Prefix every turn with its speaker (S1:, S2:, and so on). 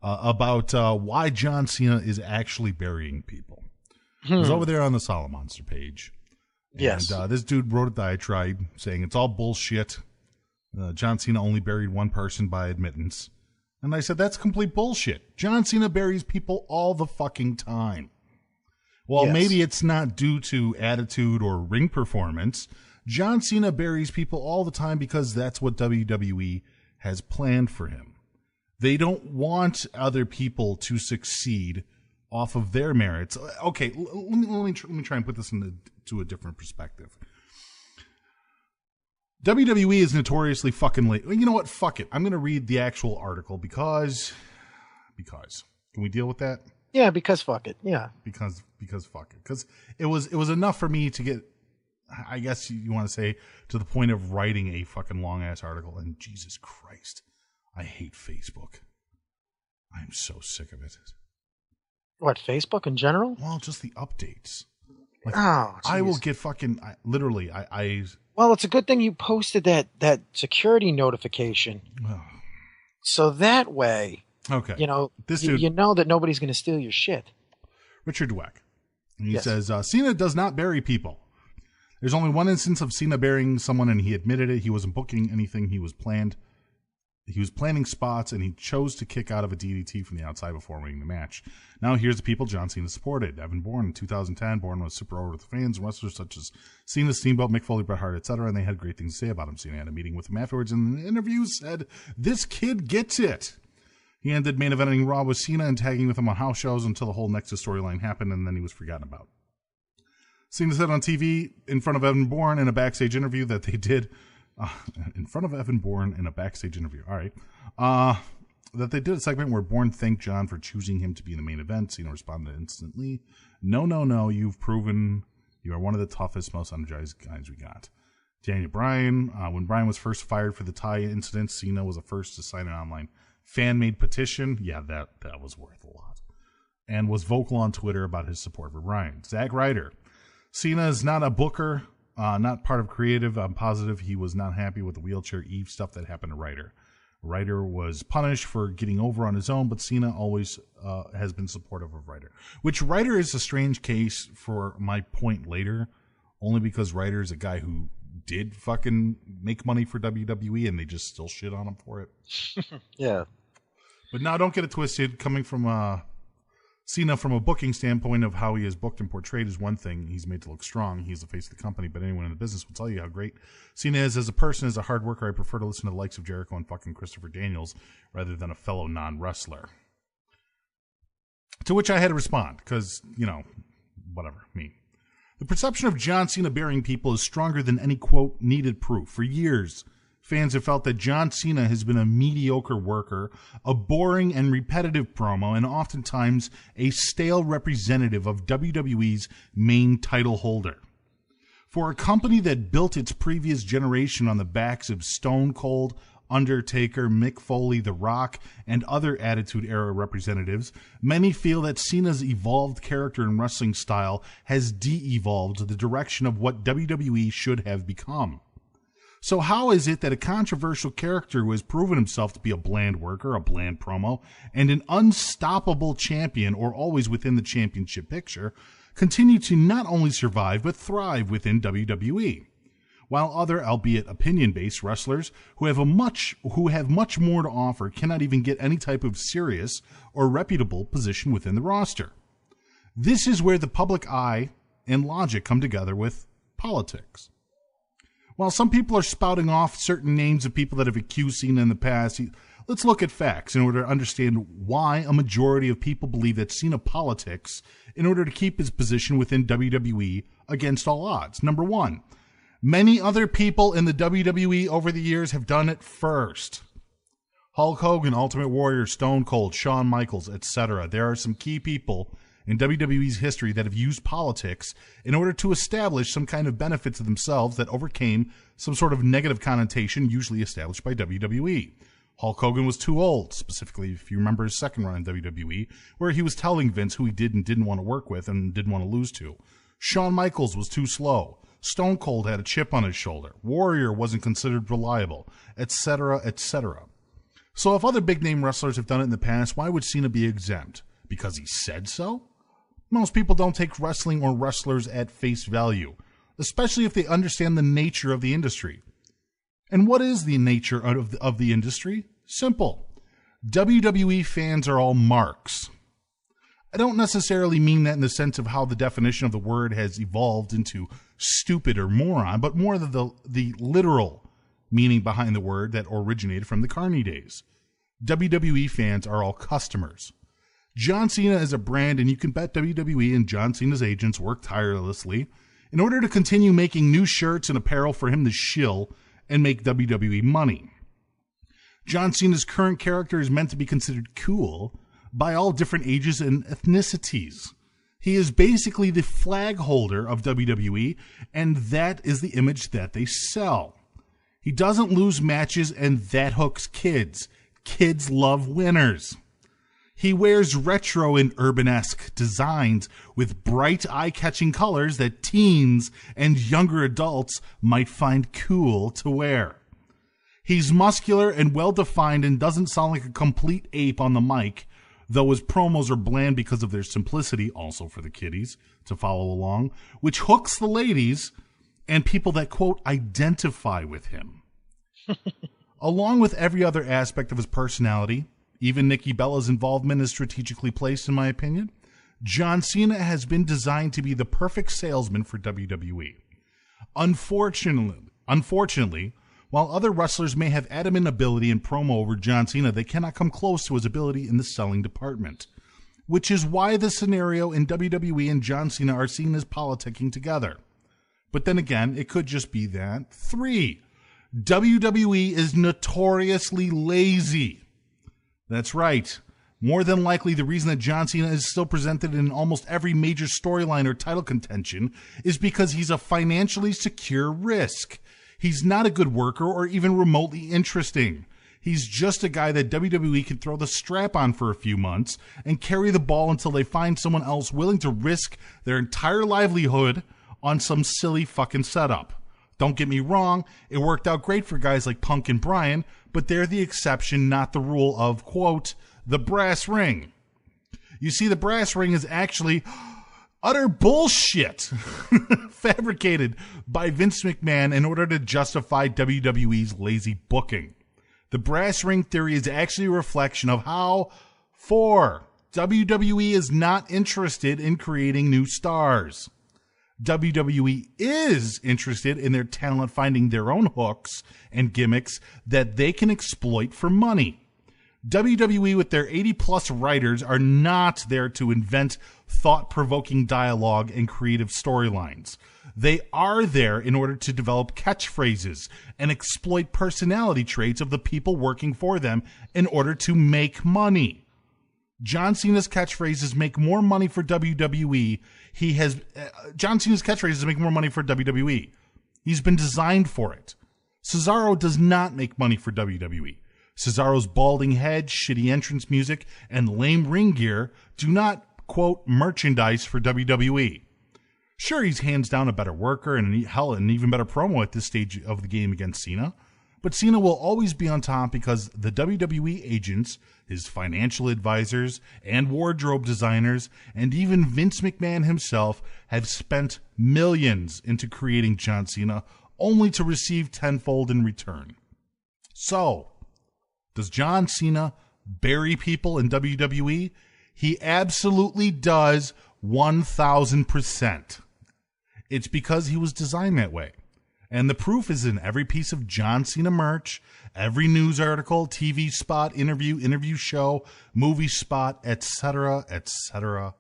S1: about why John Cena is actually burying people. It was over there on the Solid Monster page.
S2: Yes.
S1: And this dude wrote a diatribe saying it's all bullshit. John Cena only buried one person by admittance. And I said, that's complete bullshit. John Cena buries people all the fucking time. Well, maybe it's not due to attitude or ring performance. John Cena buries people all the time because that's what WWE has planned for him. They don't want other people to succeed off of their merits. Okay, let me try and put this into a different perspective. WWE is notoriously fucking late. You know what? Fuck it. I'm going to read the actual article because. Can we deal with that?
S2: Yeah, because fuck it. Yeah.
S1: Because fuck it. Because it was enough for me to get, I guess you want to say, to the point of writing a fucking long ass article. And Jesus Christ, I hate Facebook. I'm so sick of it.
S2: What, Facebook in general?
S1: Well, just the updates. Like,
S2: oh, geez.
S1: I will get fucking literally.
S2: Well, it's a good thing you posted that security notification, so that way,
S1: okay,
S2: this dude, you know that nobody's going to steal your shit.
S1: Richard Dweck, and he says Cena does not bury people. There's only one instance of Cena burying someone, and he admitted it. He wasn't booking anything. He was planning spots, and he chose to kick out of a DDT from the outside before winning the match. Now here's the people John Cena supported. Evan Bourne in 2010. Bourne was super over with the fans and wrestlers such as Cena, Steamboat, Mick Foley, Bret Hart, etc., and they had great things to say about him. Cena had a meeting with him afterwards, and in the interview said, "This kid gets it." He ended main eventing Raw with Cena and tagging with him on house shows until the whole Nexus storyline happened, and then he was forgotten about. Cena said on TV in front of Evan Bourne in a backstage interview that they did... in front of Evan Bourne in a backstage interview. All right. That they did a segment where Bourne thanked John for choosing him to be in the main event. Cena responded instantly, No. You've proven you are one of the toughest, most energized guys we got. Daniel Bryan. When Bryan was first fired for the tie incident, Cena was the first to sign an online fan-made petition. Yeah, that was worth a lot. And was vocal on Twitter about his support for Bryan. Zack Ryder. Cena is not a booker. Not part of creative. I'm positive he was not happy with the wheelchair Eve stuff that happened to Ryder. Ryder was punished for getting over on his own, but Cena always has been supportive of Ryder. Which Ryder is a strange case for my point later, only because Ryder is a guy who did fucking make money for WWE and they just still shit on him for it.
S2: Yeah.
S1: But now don't get it twisted. Coming from Cena from a booking standpoint of how he is booked and portrayed is one thing. He's made to look strong. He's the face of the company, but anyone in the business will tell you how great Cena is as a person, as a hard worker. I prefer to listen to the likes of Jericho and fucking Christopher Daniels rather than a fellow non-wrestler. To which I had to respond because, whatever, me. The perception of John Cena burying people is stronger than any, quote, needed proof. For years, fans have felt that John Cena has been a mediocre worker, a boring and repetitive promo, and oftentimes a stale representative of WWE's main title holder. For a company that built its previous generation on the backs of Stone Cold, Undertaker, Mick Foley, The Rock, and other Attitude Era representatives, many feel that Cena's evolved character and wrestling style has de-evolved the direction of what WWE should have become. So how is it that a controversial character who has proven himself to be a bland worker, a bland promo, and an unstoppable champion, or always within the championship picture, continue to not only survive but thrive within WWE? While other, albeit opinion-based wrestlers who have much more to offer cannot even get any type of serious or reputable position within the roster. This is where the public eye and logic come together with politics. While some people are spouting off certain names of people that have accused Cena in the past, let's look at facts in order to understand why a majority of people believe that Cena politics in order to keep his position within WWE against all odds. Number one, many other people in the WWE over the years have done it first. Hulk Hogan, Ultimate Warrior, Stone Cold, Shawn Michaels, etc. There are some key people in WWE's history that have used politics in order to establish some kind of benefit to themselves that overcame some sort of negative connotation usually established by WWE. Hulk Hogan was too old, specifically if you remember his second run in WWE, where he was telling Vince who he did and didn't want to work with and didn't want to lose to. Shawn Michaels was too slow. Stone Cold had a chip on his shoulder. Warrior wasn't considered reliable, etc., etc. So if other big-name wrestlers have done it in the past, why would Cena be exempt? Because he said so? Most people don't take wrestling or wrestlers at face value, especially if they understand the nature of the industry. And what is the nature of the industry? Simple. WWE fans are all marks. I don't necessarily mean that in the sense of how the definition of the word has evolved into stupid or moron, but more the literal meaning behind the word that originated from the Carney days. WWE fans are all customers. John Cena is a brand, and you can bet WWE and John Cena's agents work tirelessly in order to continue making new shirts and apparel for him to shill and make WWE money. John Cena's current character is meant to be considered cool by all different ages and ethnicities. He is basically the flag holder of WWE, and that is the image that they sell. He doesn't lose matches, and that hooks kids. Kids love winners. He wears retro and urban-esque designs with bright, eye-catching colors that teens and younger adults might find cool to wear. He's muscular and well-defined and doesn't sound like a complete ape on the mic, though his promos are bland because of their simplicity, also for the kiddies to follow along, which hooks the ladies and people that, quote, identify with him. Along with every other aspect of his personality, even Nikki Bella's involvement is strategically placed, in my opinion. John Cena has been designed to be the perfect salesman for WWE. Unfortunately, while other wrestlers may have adamant ability in promo over John Cena, they cannot come close to his ability in the selling department, which is why the scenario in WWE and John Cena are seen as politicking together. But then again, it could just be that. 3. WWE is notoriously lazy. That's right. More than likely, the reason that John Cena is still presented in almost every major storyline or title contention is because he's a financially secure risk. He's not a good worker or even remotely interesting. He's just a guy that WWE can throw the strap on for a few months and carry the ball until they find someone else willing to risk their entire livelihood on some silly fucking setup. Don't get me wrong, it worked out great for guys like Punk and Bryan, but they're the exception, not the rule of, quote, the brass ring. You see, the brass ring is actually utter bullshit fabricated by Vince McMahon in order to justify WWE's lazy booking. The brass ring theory is actually a reflection of how, WWE is not interested in creating new stars. WWE is interested in their talent finding their own hooks and gimmicks that they can exploit for money. WWE, with their 80-plus writers, are not there to invent thought-provoking dialogue and creative storylines. They are there in order to develop catchphrases and exploit personality traits of the people working for them in order to make money. John Cena's catchphrases make more money for WWE. John Cena's catchphrases make more money for WWE. He's been designed for it. Cesaro does not make money for WWE. Cesaro's balding head, shitty entrance music, and lame ring gear do not, quote, merchandise for WWE. Sure, he's hands down a better worker and an even better promo at this stage of the game against Cena. But Cena will always be on top because the WWE agents, his financial advisors, and wardrobe designers, and even Vince McMahon himself have spent millions into creating John Cena, only to receive tenfold in return. So, does John Cena bury people in WWE? He absolutely does, 1,000%. It's because he was designed that way. And the proof is in every piece of John Cena merch, every news article, TV spot, interview show, movie spot, etc., etc.,